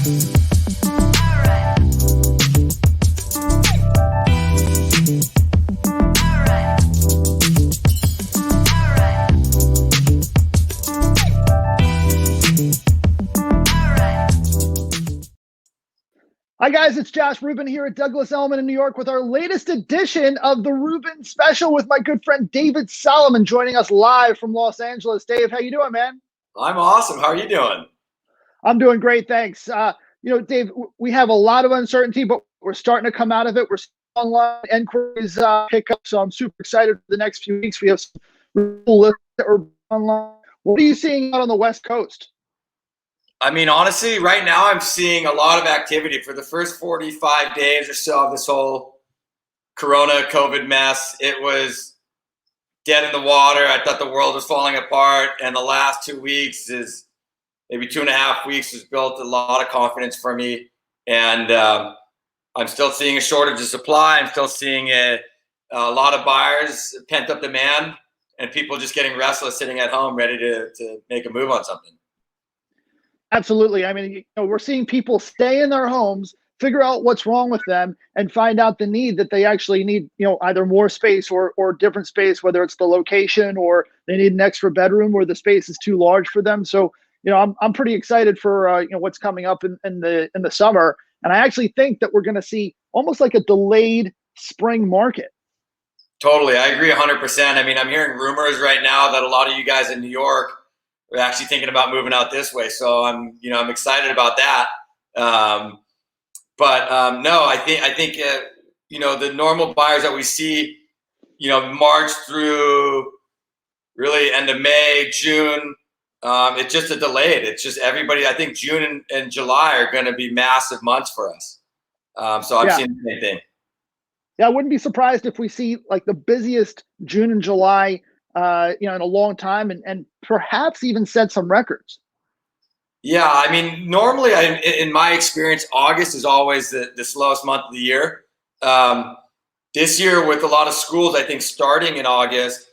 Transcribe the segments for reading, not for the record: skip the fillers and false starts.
Hi, guys. It's Josh Rubin here at Douglas Elliman in New York with our latest edition of the Rubin Special with my good friend David Solomon joining us live from Los Angeles. Dave, how you doing, man? I'm awesome. How are you doing? I'm doing great, thanks. Dave, we have a lot of uncertainty, but we're starting to come out of it. We're online inquiries pick up, so I'm super excited for the next few weeks. We have some cool lists that are online. What are you seeing out on the West Coast? I mean, honestly, right now I'm seeing a lot of activity. For the first 45 days or so of this whole Corona COVID mess, it was dead in the water. I thought the world was falling apart. And the last 2 weeks is maybe 2.5 weeks has built a lot of confidence for me. And I'm still seeing a shortage of supply. I'm still seeing a lot of buyers, pent up demand, and people just getting restless, sitting at home, ready to make a move on something. Absolutely. I mean, we're seeing people stay in their homes, figure out what's wrong with them, and find out the need that they actually need, either more space or different space, whether it's the location or they need an extra bedroom or the space is too large for them. So, I'm pretty excited for what's coming up in the summer, and I actually think that we're going to see almost like a delayed spring market. Totally, I agree 100%. I mean, I'm hearing rumors right now that a lot of you guys in New York are actually thinking about moving out this way. So I'm excited about that. No, I think the normal buyers that we see, March through really end of May, June, it's just a delayed. It's just everybody. I think June and July are going to be massive months for us. So I'm seeing the same thing. Yeah, I wouldn't be surprised if we see like the busiest June and July in a long time, and perhaps even set some records. Yeah, I mean, normally, in my experience, August is always the slowest month of the year. This year, with a lot of schools, I think starting in August,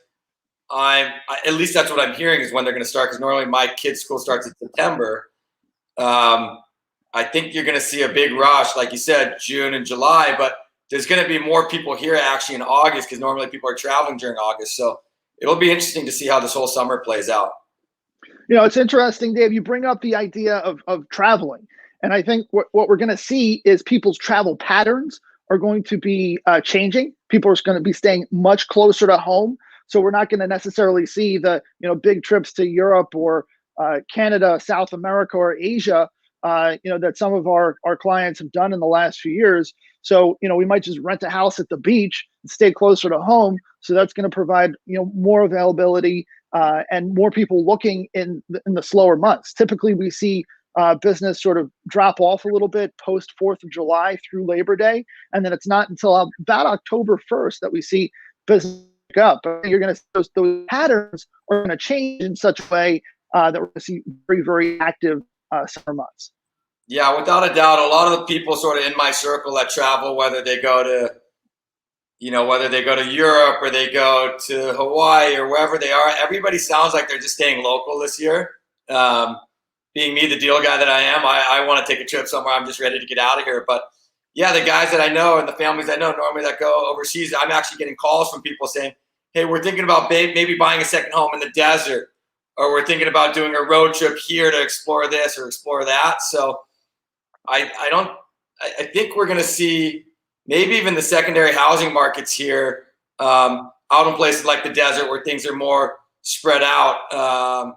at least that's what I'm hearing is when they're going to start. Because normally my kids' school starts in September. I think you're going to see a big rush, like you said, June and July. But there's going to be more people here actually in August because normally people are traveling during August. So it'll be interesting to see how this whole summer plays out. It's interesting, Dave, you bring up the idea of traveling. And I think what we're going to see is people's travel patterns are going to be changing. People are going to be staying much closer to home. So we're not going to necessarily see the, big trips to Europe or Canada, South America, or Asia, that some of our clients have done in the last few years. So, we might just rent a house at the beach and stay closer to home. So that's going to provide, more availability and more people looking in the slower months. Typically, we see business sort of drop off a little bit post 4th of July through Labor Day. And then it's not until about October 1st that we see business pick up. But you're going to see those patterns are going to change in such a way that we're going to see very, very active summer months. Yeah, without a doubt, a lot of the people sort of in my circle that travel, whether they go to Europe or they go to Hawaii or wherever they are, everybody sounds like they're just staying local this year. Being me, the deal guy that I am, I want to take a trip somewhere. I'm just ready to get out of here. But yeah, the guys that I know and the families I know normally that go overseas, I'm actually getting calls from people saying, hey, we're thinking about maybe buying a second home in the desert, or we're thinking about doing a road trip here to explore this or explore that. So I think we're going to see maybe even the secondary housing markets here out in places like the desert where things are more spread out,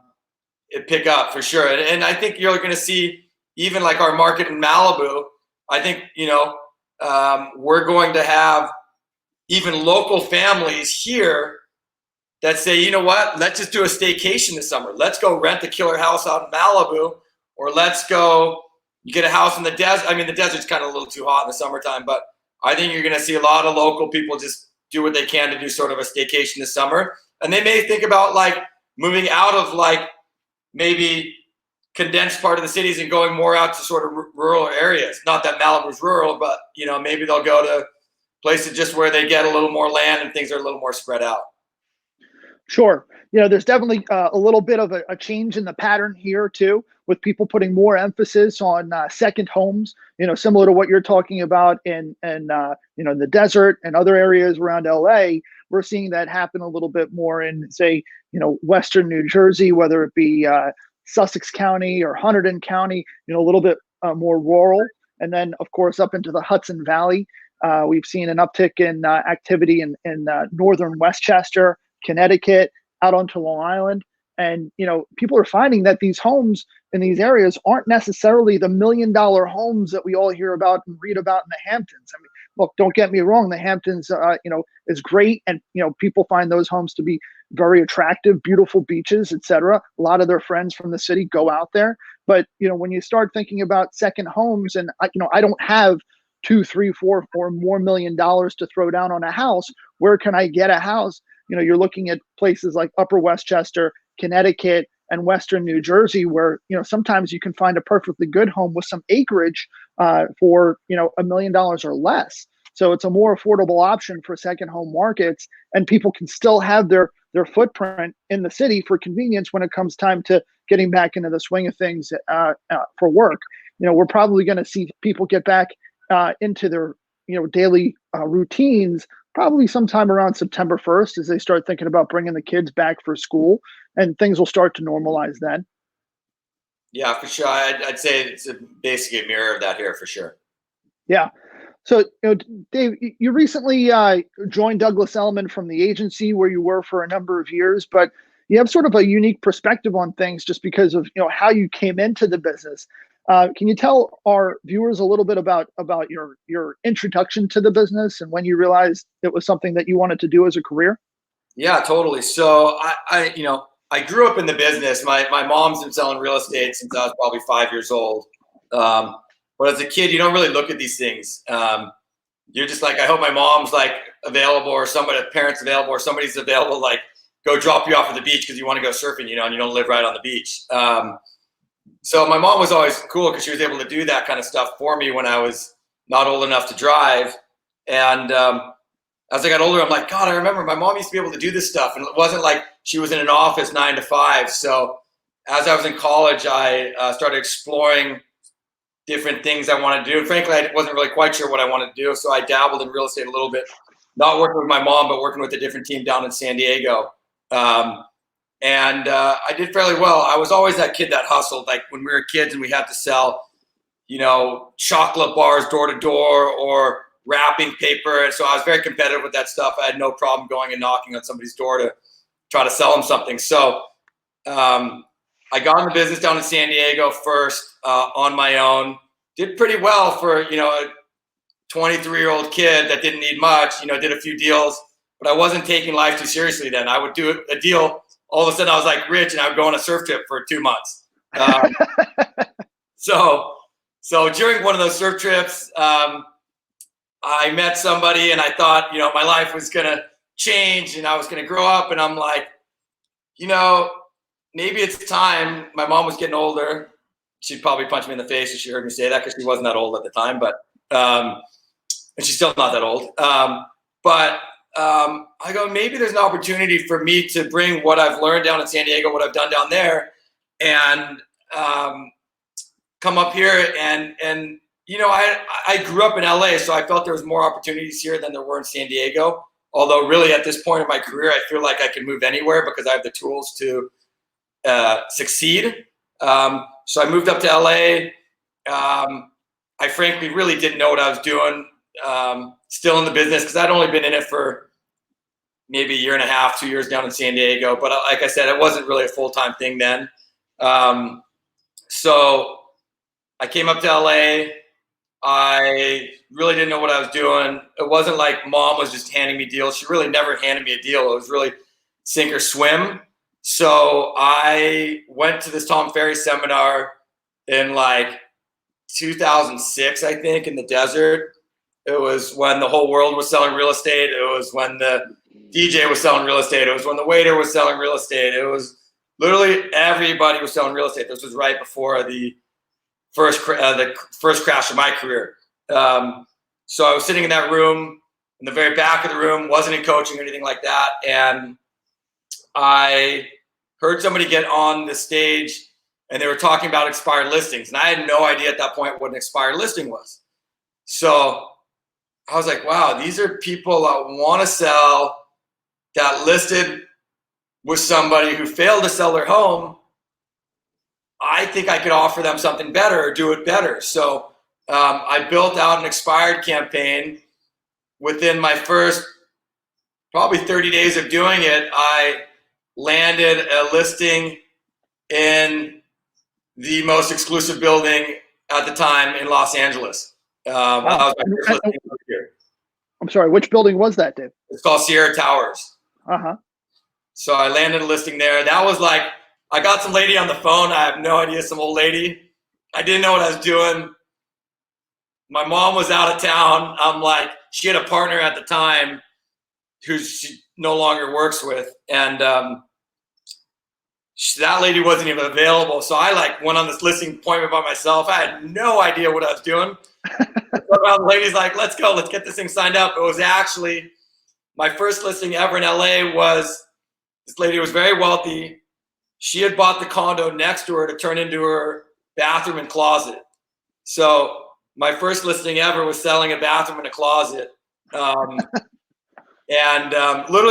it pick up for sure. And I think you're going to see even like our market in Malibu, I think, we're going to have even local families here that say, you know what, let's just do a staycation this summer. Let's go rent a killer house out in Malibu, or let's go get a house in the desert. I mean, the desert's kind of a little too hot in the summertime, but I think you're going to see a lot of local people just do what they can to do sort of a staycation this summer. And they may think about like moving out of like maybe condensed part of the cities and going more out to sort of rural areas. Not that Malibu's rural, but maybe they'll go to places just where they get a little more land and things are a little more spread out. Sure. There's definitely a little bit of a change in the pattern here too, with people putting more emphasis on second homes. Similar to what you're talking about in the desert and other areas around LA. We're seeing that happen a little bit more in, say, Western New Jersey, whether it be Sussex County or Hunterdon County. A little bit more rural, and then of course up into the Hudson Valley. We've seen an uptick in activity in northern Westchester, Connecticut, out onto Long Island. And, people are finding that these homes in these areas aren't necessarily the $1 million homes that we all hear about and read about in the Hamptons. I mean, look, don't get me wrong. The Hamptons, is great. And, people find those homes to be very attractive, beautiful beaches, etc. A lot of their friends from the city go out there. But, when you start thinking about second homes, and, I don't have two, three, four, or more $1 million to throw down on a house. Where can I get a house? You're looking at places like Upper Westchester, Connecticut, and Western New Jersey, where sometimes you can find a perfectly good home with some acreage for $1 million or less. So it's a more affordable option for second home markets, and people can still have their footprint in the city for convenience when it comes time to getting back into the swing of things for work. We're probably going to see people get back into their daily routines probably sometime around September 1st, as they start thinking about bringing the kids back for school, and things will start to normalize then. Yeah, for sure. I'd say it's basically a mirror of that here for sure. Yeah. So, Dave, you recently joined Douglas Elliman from the agency where you were for a number of years, but you have sort of a unique perspective on things just because of how you came into the business. Can you tell our viewers a little bit about your introduction to the business and when you realized it was something that you wanted to do as a career? Yeah, totally. So I grew up in the business. My mom's been selling real estate since I was probably 5 years old. But as a kid, you don't really look at these things. You're just like, I hope my mom's like available, or parents available, or somebody's available, like go drop you off at the beach because you want to go surfing, and you don't live right on the beach. So my mom was always cool because she was able to do that kind of stuff for me when I was not old enough to drive. And as I got older, I'm like, God, I remember my mom used to be able to do this stuff. And it wasn't like she was in an office 9 to 5. So as I was in college, I started exploring different things I wanted to do. And frankly, I wasn't really quite sure what I wanted to do. So I dabbled in real estate a little bit, not working with my mom, but working with a different team down in San Diego. And I did fairly well. I was always that kid that hustled, like when we were kids and we had to sell, chocolate bars door to door or wrapping paper. And so I was very competitive with that stuff. I had no problem going and knocking on somebody's door to try to sell them something. So I got in the business down in San Diego first on my own. Did pretty well for, a 23-year-old kid that didn't need much, did a few deals, but I wasn't taking life too seriously then. I would do a deal. All of a sudden I was like rich and I would go on a surf trip for 2 months. So during one of those surf trips, I met somebody and I thought, my life was going to change and I was going to grow up. And I'm like, maybe it's time. My mom was getting older. She'd probably punch me in the face if she heard me say that because she wasn't that old at the time, but and she's still not that old. But I go, maybe there's an opportunity for me to bring what I've learned down in San Diego, what I've done down there, and come up here. And I grew up in LA, so I felt there was more opportunities here than there were in San Diego. Although really at this point in my career, I feel like I can move anywhere because I have the tools to succeed. So I moved up to LA. I frankly really didn't know what I was doing. Still in the business because I'd only been in it for maybe a year and a half, 2 years down in San Diego. But like I said, it wasn't really a full-time thing then. So I came up to LA. I really didn't know what I was doing. It wasn't like mom was just handing me deals. She really never handed me a deal. It was really sink or swim. So I went to this Tom Ferry seminar in like 2006, I think, in the desert. It was when the whole world was selling real estate. It was when the DJ was selling real estate. It was when the waiter was selling real estate. It was literally everybody was selling real estate. This was right before the first crash of my career. So I was sitting in that room, in the very back of the room, wasn't in coaching or anything like that. And I heard somebody get on the stage and they were talking about expired listings. And I had no idea at that point what an expired listing was. So I was like, wow, these are people that want to sell, that listed with somebody who failed to sell their home. I think I could offer them something better or do it better. So I built out an expired campaign. Within my first probably 30 days of doing it, I landed a listing in the most exclusive building at the time in Los Angeles. That was my first listing here. I'm sorry, which building was that, Dave? It's called Sierra Towers. Uh-huh. So I landed a listing there. That was like, I got some lady on the phone. I have no idea, some old lady. I didn't know what I was doing. My mom was out of town. I'm like, she had a partner at the time who she no longer works with. And that lady wasn't even available. So I like went on this listing appointment by myself. I had no idea what I was doing. The lady's like, let's go, let's get this thing signed up. It was actually my first listing ever in LA. Was this lady was very wealthy. She had bought the condo next to her to turn into her bathroom and closet. So my first listing ever was selling a bathroom and a closet. Literally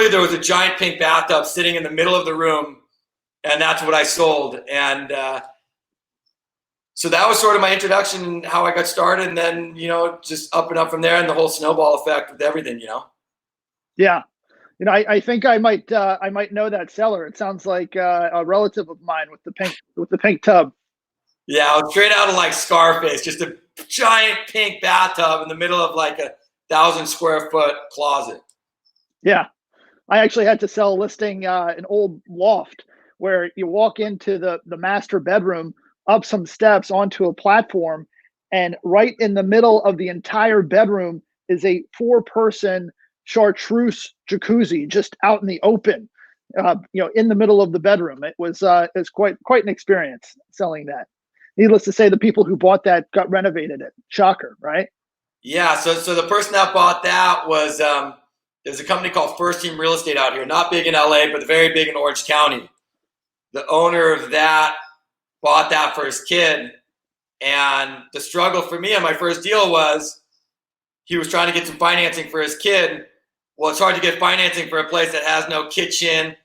there was a giant pink bathtub sitting in the middle of the room, and that's what I sold. And so that was sort of my introduction and how I got started. And then, just up and up from there, and the whole snowball effect with everything, Yeah. I think I might know that seller. It sounds like a relative of mine with the pink tub. Yeah, it was straight out of like Scarface, just a giant pink bathtub in the middle of like 1,000 square foot closet. Yeah. I actually had to sell a listing, an old loft where you walk into the master bedroom, up some steps onto a platform, and right in the middle of the entire bedroom is a 4-person chartreuse jacuzzi just out in the open, in the middle of the bedroom. It was quite an experience selling that. Needless to say, the people who bought that got renovated it. Shocker, right? Yeah. So the person that bought that was there's a company called First Team Real Estate out here, not big in LA, but very big in Orange County. The owner of that bought that for his kid. And the struggle for me on my first deal was he was trying to get some financing for his kid. Well, it's hard to get financing for a place that has no kitchen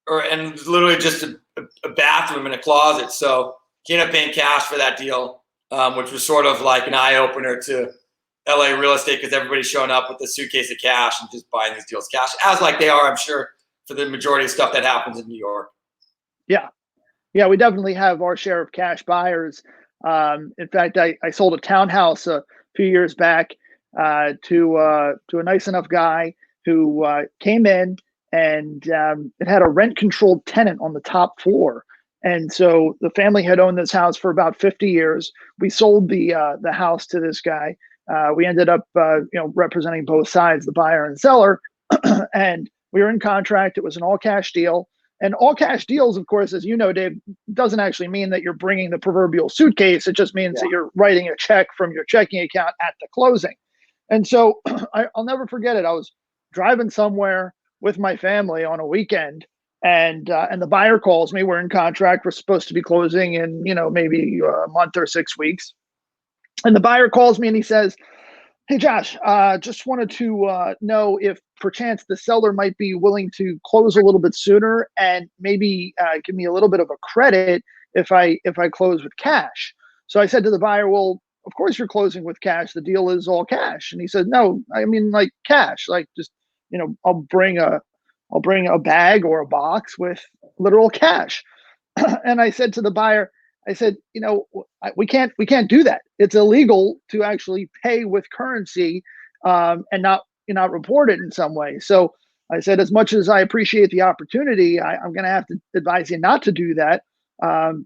and literally just a bathroom and a closet. So he ended up paying cash for that deal, which was sort of like an eye-opener to LA real estate, because everybody's showing up with a suitcase of cash and just buying these deals cash, as like they are, I'm sure, for the majority of stuff that happens in New York. Yeah, we definitely have our share of cash buyers. In fact, I sold a townhouse a few years back to a nice enough guy who came in, and it had a rent-controlled tenant on the top floor. And so the family had owned this house for about 50 years. We sold the house to this guy. We ended up representing both sides, the buyer and seller, and we were in contract. It was an all-cash deal. And all cash deals, of course, as you know, Dave, doesn't actually mean that you're bringing the proverbial suitcase. It just means that you're writing a check from your checking account at the closing. And so I'll never forget it. I was driving somewhere with my family on a weekend, and the buyer calls me. We're in contract. We're supposed to be closing in, maybe a month or 6 weeks. And the buyer calls me and he says, "Hey, Josh, just wanted to know if perchance the seller might be willing to close a little bit sooner and maybe give me a little bit of a credit if I close with cash." So I said to the buyer, "Well, of course you're closing with cash. The deal is all cash." And he said, "No, I mean like cash, like just, I'll bring a bag or a box with literal cash." And I said to the buyer, I said, we can't do that. It's illegal to actually pay with currency and not report it in some way. So I said, as much as I appreciate the opportunity, I'm going to have to advise you not to do that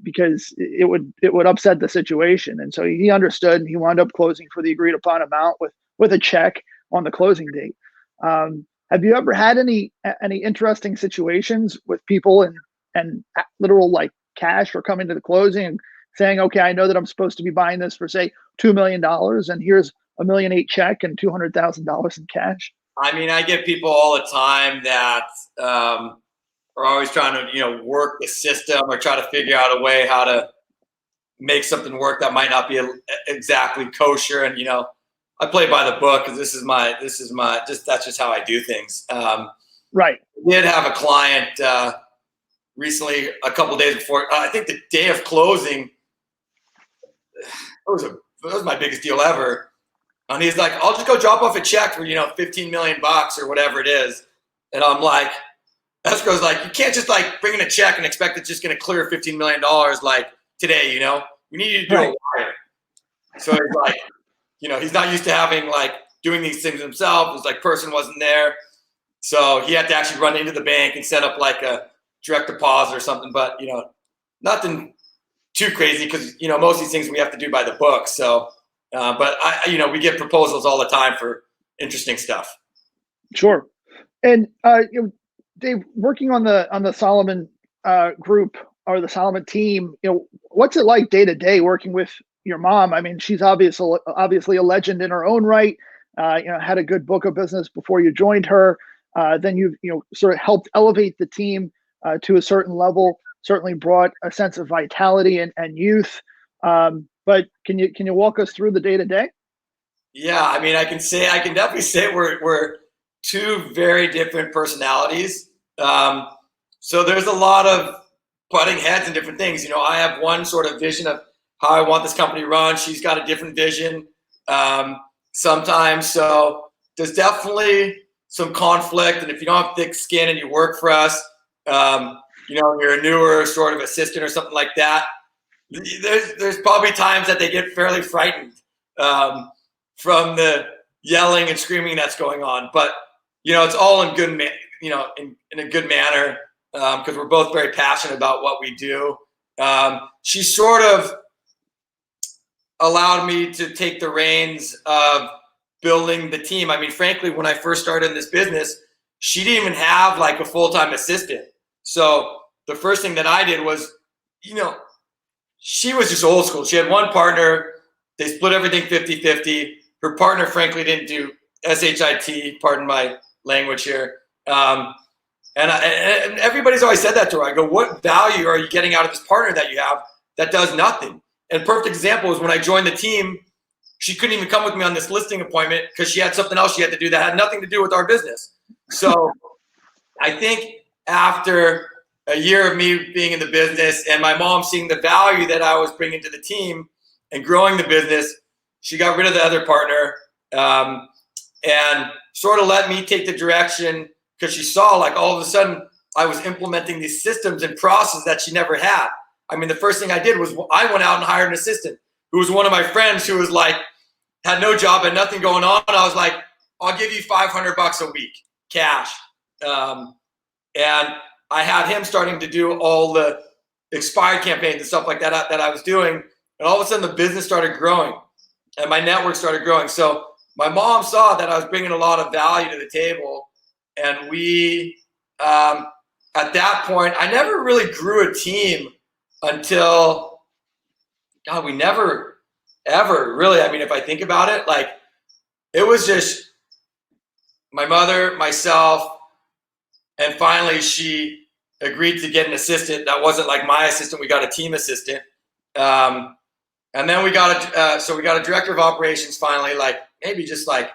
because it would upset the situation. And so he understood, and he wound up closing for the agreed upon amount with a check on the closing date. Have you ever had any interesting situations with people and literal like cash or coming to the closing and saying, "Okay, I know that I'm supposed to be buying this for say $2 million, and here's $1.8 million check and $200,000 in cash"? I mean, I get people all the time that are always trying to, work the system or try to figure out a way how to make something work that might not be exactly kosher. And, I play by the book because that's just how I do things. Right. I did have a client recently, a couple of days before, I think the day of closing, it was my biggest deal ever. And he's like, I'll just go drop off a check for, $15 million or whatever it is. And I'm like, escrow's like, you can't just like bring in a check and expect it's just going to clear $15 million like today, we need you to do a wire. So he's like, he's not used to having like doing these things himself. His like person wasn't there. So he had to actually run into the bank and set up like a direct deposit or something, but nothing too crazy because, most of these things we have to do by the book. So, but we get proposals all the time for interesting stuff. Sure. And, Dave, working on the Solomon group or the Solomon team, what's it like day to day working with your mom? I mean, she's obviously a legend in her own right. Had a good book of business before you joined her. Then you've sort of helped elevate the team to a certain level. Certainly brought a sense of vitality and youth. But can you walk us through the day to day? Yeah, I mean, I can definitely say we're two very different personalities. So there's a lot of butting heads and different things. I have one sort of vision of how I want this company run. She's got a different vision sometimes. So there's definitely some conflict. And if you don't have thick skin and you work for us, you're a newer sort of assistant or something like that, there's probably times that they get fairly frightened from the yelling and screaming that's going on. But, it's all in good, in a good manner because we're both very passionate about what we do. She sort of allowed me to take the reins of building the team. I mean, frankly, when I first started in this business, she didn't even have like a full-time assistant. So the first thing that I did was, she was just old school. She had one partner. They split everything 50-50. Her partner, frankly, didn't do SHIT, pardon my language here. And everybody's always said that to her. I go, what value are you getting out of this partner that you have that does nothing? And perfect example is when I joined the team, she couldn't even come with me on this listing appointment because she had something else she had to do that had nothing to do with our business. So I think after a year of me being in the business and my mom seeing the value that I was bringing to the team and growing the business, she got rid of the other partner and sort of let me take the direction because she saw like all of a sudden I was implementing these systems and processes that she never had. I mean, the first thing I did was I went out and hired an assistant who was one of my friends who was like, had no job and nothing going on. And I was like, I'll give you $500 a week cash. And I had him starting to do all the expired campaigns and stuff like that I was doing. And all of a sudden the business started growing and my network started growing. So my mom saw that I was bringing a lot of value to the table. And we, at that point, I never really grew a team until, God, we never, ever really, I mean, if I think about it, like it was just my mother, myself, and finally she agreed to get an assistant that wasn't like my assistant. We got a team assistant. And then we got a director of operations finally, like maybe just like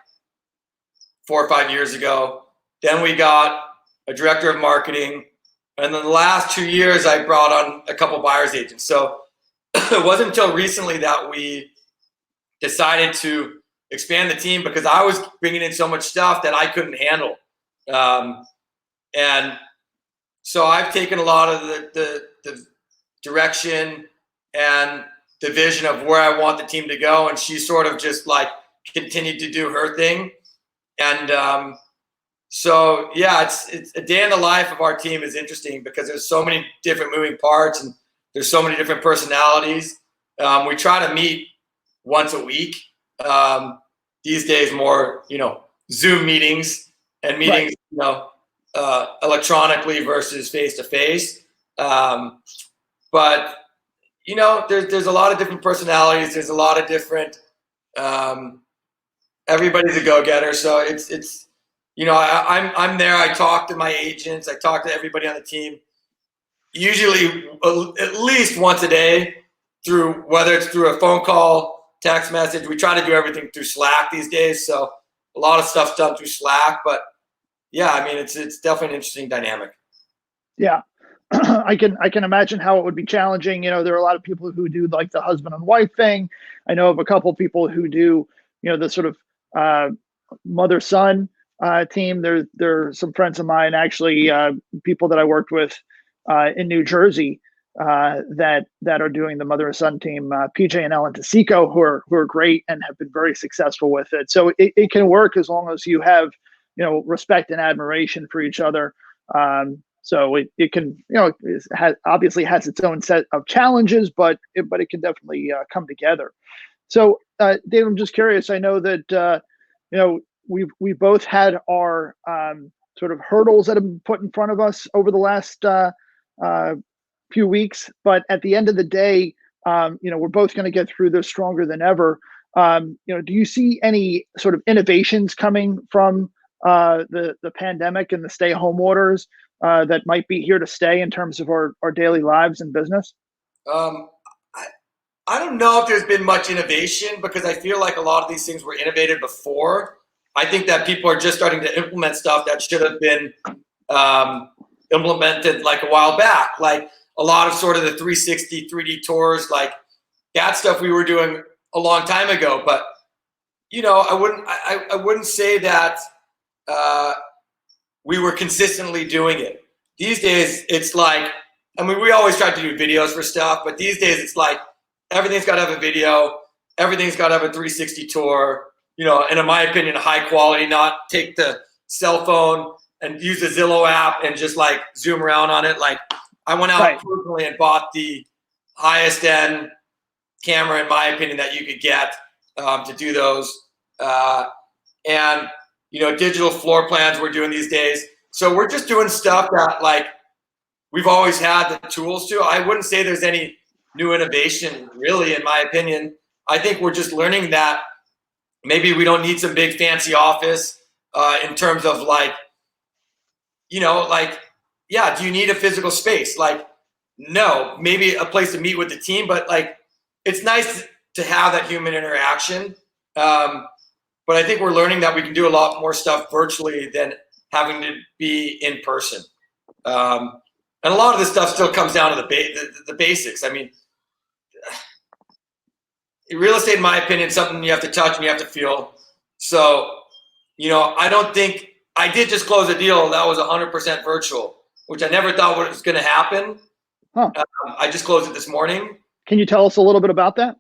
4 or 5 years ago. Then we got a director of marketing. And then the last 2 years, I brought on a couple buyer's agents. So it wasn't until recently that we decided to expand the team because I was bringing in so much stuff that I couldn't handle. And so I've taken a lot of the direction and the vision of where I want the team to go. And she sort of just like continued to do her thing. And so, yeah, it's a day in the life of our team is interesting because there's so many different moving parts and there's so many different personalities. We try to meet once a week. These days, more, Zoom meetings and meetings, right. Electronically versus face to face. But, there's a lot of different personalities. There's a lot of different, everybody's a go-getter. So it's I'm there. I talk to my agents. I talk to everybody on the team. Usually, at least once a day, through whether it's through a phone call, text message. We try to do everything through Slack these days, so a lot of stuff's done through Slack. But yeah, I mean, it's definitely an interesting dynamic. Yeah. I can imagine how it would be challenging. There are a lot of people who do like the husband and wife thing. I know of a couple of people who do, the sort of uh, mother son team. There are some friends of mine, actually, people that I worked with in New Jersey that are doing the mother and son team. PJ and Ellen Tasico, who are great and have been very successful with it. So it can work as long as you have respect and admiration for each other. So it can, obviously has its own set of challenges, but it can definitely come together. So, Dave, I'm just curious. I know that we both had our sort of hurdles that have been put in front of us over the last few weeks, but at the end of the day, we're both going to get through this stronger than ever. Do you see any sort of innovations coming from the pandemic and the stay-home orders that might be here to stay in terms of our daily lives and business? Um, I don't know if there's been much innovation because I feel like a lot of these things were innovated before. I think that people are just starting to implement stuff that should have been implemented like a while back. Like a lot of sort of the 360 3D tours, like that stuff we were doing a long time ago. But I wouldn't say that we were consistently doing it. These days, it's like, I mean, we always try to do videos for stuff, but these days it's like everything's got to have a video, everything's got to have a 360 tour, and in my opinion, high quality, not take the cell phone and use the Zillow app and just like zoom around on it. Like I went out personally and bought the highest end camera, in my opinion, that you could get to do those. And digital floor plans we're doing these days. So we're just doing stuff that like we've always had the tools to. I wouldn't say there's any new innovation really, in my opinion. I think we're just learning that maybe we don't need some big fancy office in terms of like, yeah, do you need a physical space? Like, no, maybe a place to meet with the team, but like, it's nice to have that human interaction. But I think we're learning that we can do a lot more stuff virtually than having to be in person. And a lot of this stuff still comes down to the basics. I mean, real estate, in my opinion, is something you have to touch and you have to feel. So, I don't think I did just close a deal that was 100% virtual, which I never thought was going to happen. Huh. I just closed it this morning. Can you tell us a little bit about that?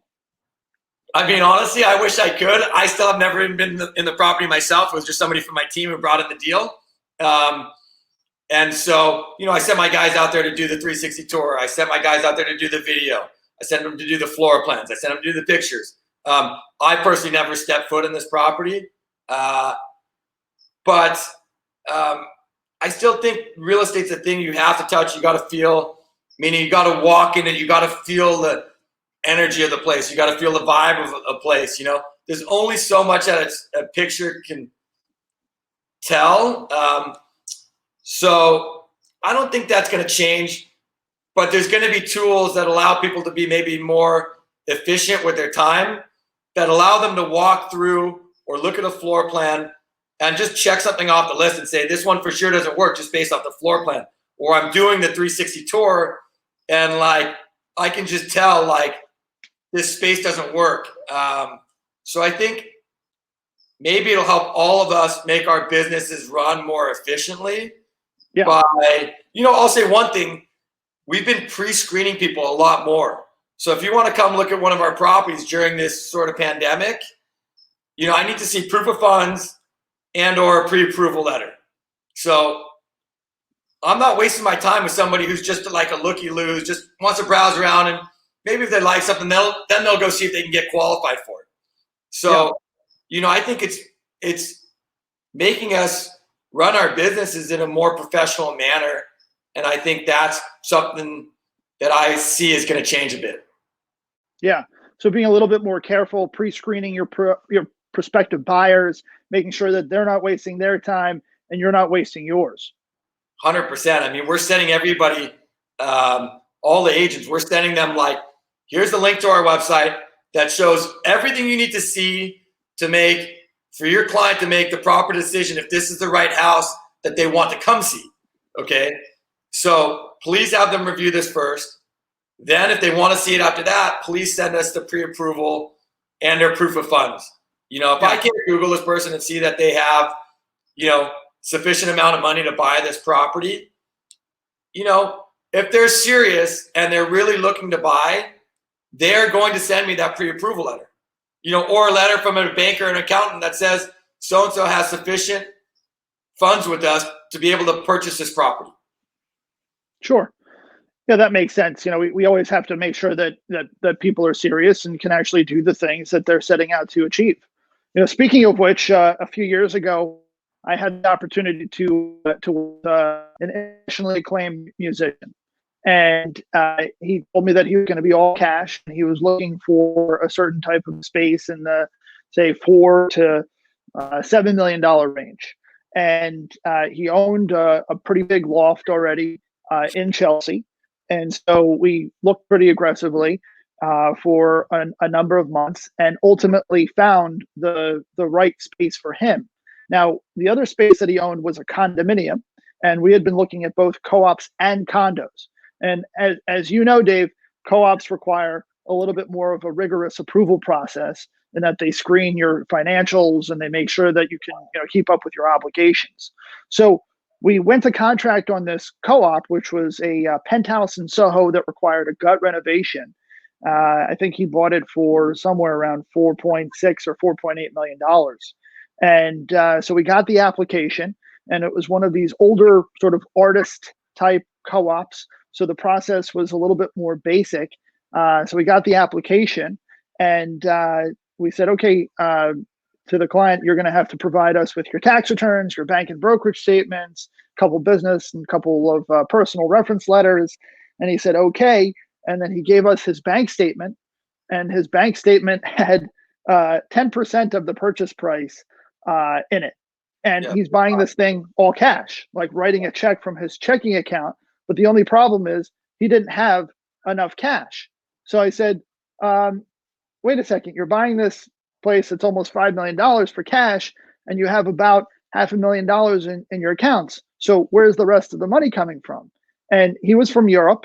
I mean, honestly, I wish I could. I still have never even been in the property myself. It was just somebody from my team who brought in the deal. And so, I sent my guys out there to do the 360 tour. I sent my guys out there to do the video. I sent them to do the floor plans. I sent them to do the pictures. I personally never stepped foot in this property. But I still think real estate's a thing you have to touch. You got to feel, meaning you got to walk in it. You got to feel the energy of the place. You got to feel the vibe of a place. There's only so much that a picture can tell. So I don't think that's going to change, but there's going to be tools that allow people to be maybe more efficient with their time, that allow them to walk through or look at a floor plan and just check something off the list and say, this one for sure doesn't work just based off the floor plan. Or I'm doing the 360 tour and like, I can just tell like, this space doesn't work. So I think maybe it'll help all of us make our businesses run more efficiently. Yeah. By, I'll say one thing, we've been pre-screening people a lot more. So if you want to come look at one of our properties during this sort of pandemic, I need to see proof of funds and or a pre-approval letter. So I'm not wasting my time with somebody who's just like a looky-loo, just wants to browse around, and maybe if they like something, they'll go see if they can get qualified for it. So, I think it's making us run our businesses in a more professional manner, and I think that's something that I see is going to change a bit. Yeah. So being a little bit more careful, pre-screening your prospective buyers, making sure that they're not wasting their time, and you're not wasting yours. 100%. I mean, we're sending everybody, all the agents, we're sending them like, here's the link to our website that shows everything you need to see to make, for your client to make the proper decision if this is the right house that they want to come see. Okay. So please have them review this first. Then if they want to see it after that, please send us the pre-approval and their proof of funds. You know, if I can't Google this person and see that they have, you know, sufficient amount of money to buy this property, you know, if they're serious and they're really looking to buy, they're going to send me that pre-approval letter, you know, or a letter from a banker and accountant that says so-and-so has sufficient funds with us to be able to purchase this property. Sure. Yeah, that makes sense. You know, we always have to make sure that people are serious and can actually do the things that they're setting out to achieve. You know, speaking of which, a few years ago, I had the opportunity to an internationally acclaimed musician, and he told me that he was going to be all cash, and he was looking for a certain type of space in the, say, $4 to $7 million range, and he owned a pretty big loft already in Chelsea. And so we looked pretty aggressively for a number of months, and ultimately found the right space for him. Now, the other space that he owned was a condominium, and we had been looking at both co-ops and condos. And as you know, Dave, co-ops require a little bit more of a rigorous approval process, in that they screen your financials and they make sure that you can, you know, keep up with your obligations. So we went to contract on this co-op, which was a penthouse in Soho that required a gut renovation. I think he bought it for somewhere around 4.6 or 4.8 million dollars. And so we got the application, and it was one of these older sort of artist type co-ops. So the process was a little bit more basic. So we got the application, and we said, okay, to the client, you're going to have to provide us with your tax returns, your bank and brokerage statements, a couple business and a couple of personal reference letters. And he said, okay. And then he gave us his bank statement, and his bank statement had 10% of the purchase price in it. And he's buying this thing all cash, like writing a check from his checking account. But the only problem is he didn't have enough cash. So I said, wait a second, you're buying this place that's almost $5 million for cash, and you have about $500,000 in your accounts. So where's the rest of the money coming from? And he was from Europe,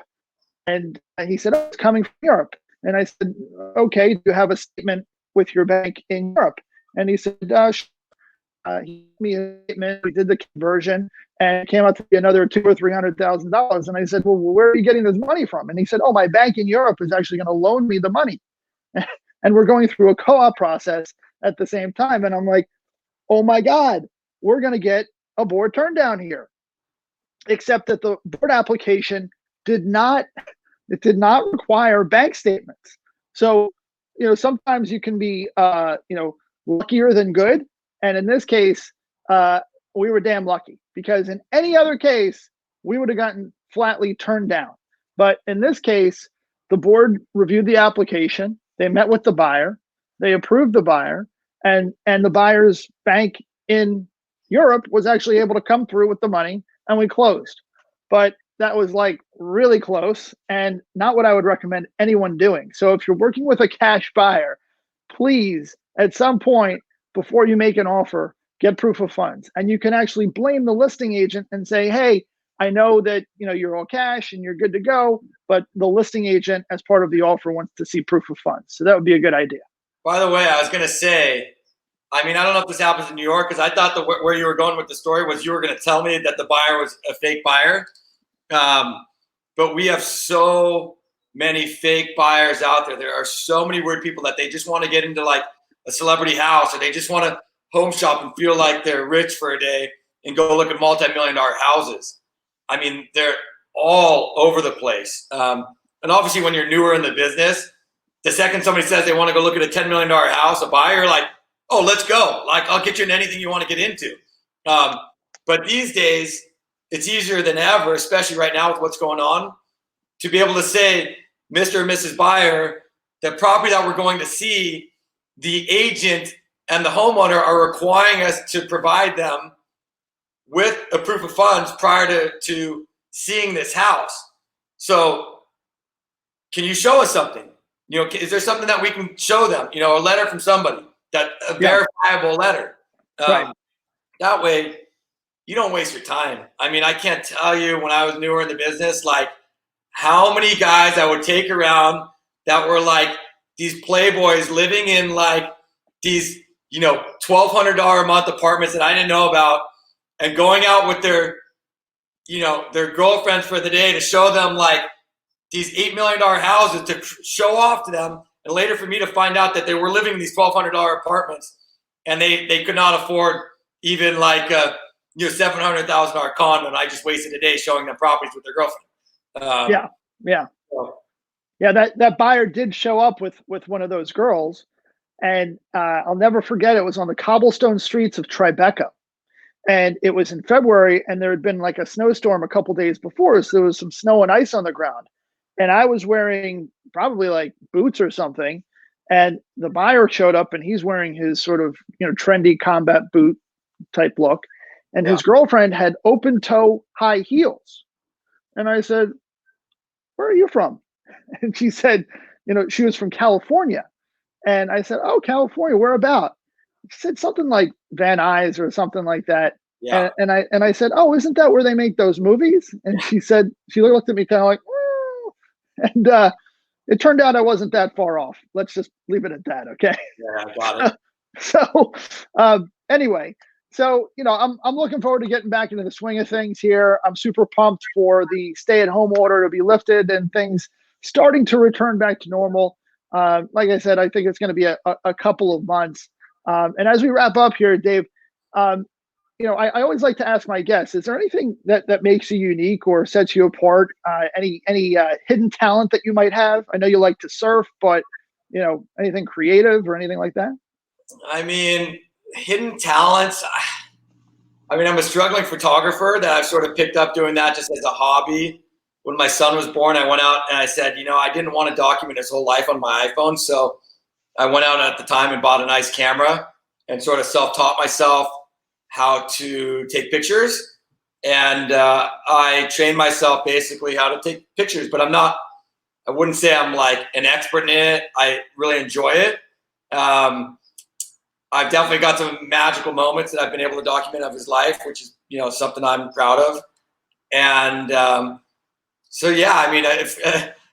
and he said, oh, it's coming from Europe. And I said, okay, do you have a statement with your bank in Europe? And he said, sure. He gave me a statement. We did the conversion, and it came out to be another $200,000 or $300,000. And I said, well, where are you getting this money from? And he said, oh, my bank in Europe is actually going to loan me the money. And we're going through a co-op process at the same time. And I'm like, oh my God, we're going to get a board turn down here. Except that the board application did not require bank statements. So, you know, sometimes you can be, you know, luckier than good. And in this case, we were damn lucky, because in any other case, we would have gotten flatly turned down. But in this case, the board reviewed the application. They met with the buyer, they approved the buyer, and the buyer's bank in Europe was actually able to come through with the money, and we closed. But that was like really close, and not what I would recommend anyone doing. So if you're working with a cash buyer, please, at some point before you make an offer, get proof of funds. And you can actually blame the listing agent and say, hey, I know that, you know, you're all cash and you're good to go, but the listing agent, as part of the offer, wants to see proof of funds. So that would be a good idea. By the way, I was going to say, I mean, I don't know if this happens in New York, because I thought that where you were going with the story was you were going to tell me that the buyer was a fake buyer. But we have so many fake buyers out there. There are so many weird people that they just want to get into like a celebrity house, or they just want to home shop and feel like they're rich for a day and go look at multi-million-dollar houses. I mean, they're all over the place. And obviously when you're newer in the business, the second somebody says they want to go look at a $10 million house, a buyer, like, oh, let's go. Like, I'll get you in anything you want to get into. But these days, it's easier than ever, especially right now with what's going on, to be able to say, Mr. and Mrs. Buyer, the property that we're going to see, the agent and the homeowner are requiring us to provide them with a proof of funds prior to seeing this house. So can you show us something? Is there something that we can show them? A letter from somebody, that a verifiable letter. Right. That way you don't waste your time. I mean, I can't tell you when I was newer in the business, like how many guys I would take around that were like these playboys living in like these, $1,200 a month apartments that I didn't know about, and going out with their girlfriends for the day to show them like these $8 million houses to show off to them. And later for me to find out that they were living in these $1,200 apartments and they could not afford even like a $700,000 condo. And I just wasted a day showing them properties with their girlfriend. Yeah. That buyer did show up with one of those girls, and I'll never forget. It was on the cobblestone streets of Tribeca, and it was in February, and there had been like a snowstorm a couple days before, so there was some snow and ice on the ground, and I was wearing probably like boots or something, and the buyer showed up, and he's wearing his sort of trendy combat boot type look, and his girlfriend had open toe high heels, and I said, "Where are you from?" And she said, she was from California. And I said, "Oh, California, where about?" She said something like Van Nuys or something like that. Yeah. And I said, "Oh, isn't that where they make those movies?" And she said, she looked at me kind of like, "Oh." And it turned out I wasn't that far off. Let's just leave it at that. Okay. Yeah, I got it. So anyway, so I'm looking forward to getting back into the swing of things here. I'm super pumped for the stay-at-home order to be lifted and things starting to return back to normal. Like I said, I think it's going to be a couple of months. And as we wrap up here, Dave, I always like to ask my guests: is there anything that makes you unique or sets you apart? Any hidden talent that you might have? I know you like to surf, but anything creative or anything like that? I mean, hidden talents. I mean, I'm a struggling photographer that I've sort of picked up doing that just as a hobby. When my son was born, I went out and I said, I didn't want to document his whole life on my iPhone. So I went out at the time and bought a nice camera and sort of self-taught myself how to take pictures. And I trained myself basically how to take pictures, but I wouldn't say I'm like an expert in it. I really enjoy it. I've definitely got some magical moments that I've been able to document of his life, which is, something I'm proud of. And so, yeah, I mean,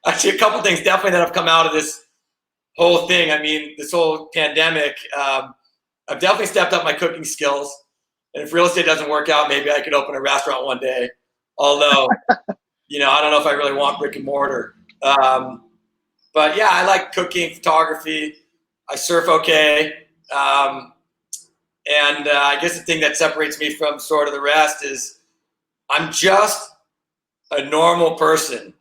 actually a couple things definitely that have come out of this whole thing. I mean, this whole pandemic, I've definitely stepped up my cooking skills. And if real estate doesn't work out, maybe I could open a restaurant one day. Although, I don't know if I really want brick and mortar. But yeah, I like cooking, photography. I surf okay. And I guess the thing that separates me from sort of the rest is I'm just a normal person.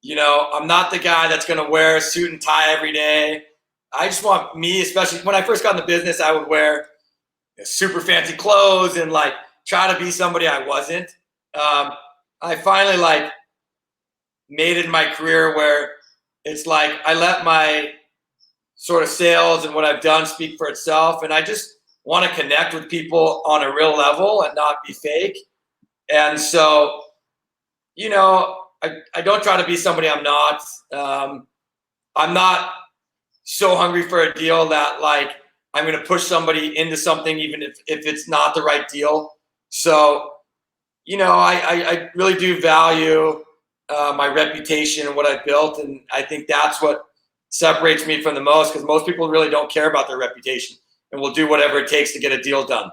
I'm not the guy that's going to wear a suit and tie every day. I just want me, especially when I first got in the business, I would wear super fancy clothes and like try to be somebody I wasn't. I finally like made it in my career where it's like I let my sort of sales and what I've done speak for itself. And I just want to connect with people on a real level and not be fake. And so, I don't try to be somebody I'm not. I'm not so hungry for a deal that like I'm going to push somebody into something even if it's not the right deal. So, I really do value my reputation and what I've built. And I think that's what separates me from the most, because most people really don't care about their reputation and will do whatever it takes to get a deal done.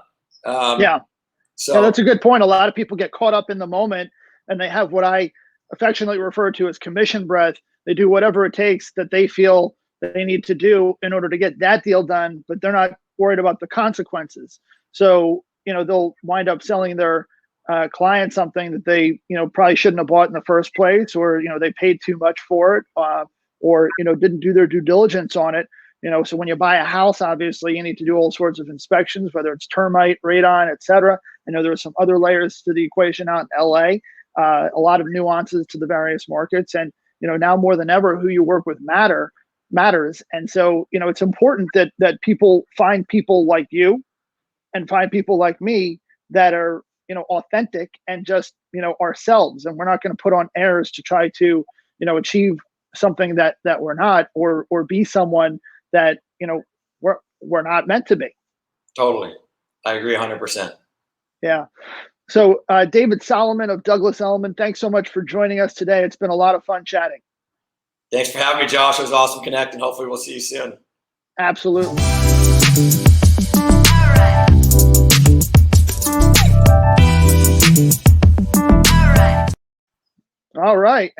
So that's a good point. A lot of people get caught up in the moment and they have what I affectionately refer to as commission breath. They do whatever it takes that they feel that they need to do in order to get that deal done, but they're not worried about the consequences. So, they'll wind up selling their client something that they, probably shouldn't have bought in the first place, or, they paid too much for it, or, didn't do their due diligence on it. So when you buy a house, obviously you need to do all sorts of inspections, whether it's termite, radon, et cetera. I know there are some other layers to the equation out in LA, a lot of nuances to the various markets. And, now more than ever, who you work with matters. And so, it's important that people find people like you and find people like me that are authentic and just, ourselves. And we're not going to put on airs to try to, achieve something that we're not, or be someone that, we're not meant to be. Totally. I agree 100%. Yeah. So David Solomon of Douglas Elliman, thanks so much for joining us today. It's been a lot of fun chatting. Thanks for having me, Josh. It was awesome connecting. Hopefully we'll see you soon. Absolutely. All right.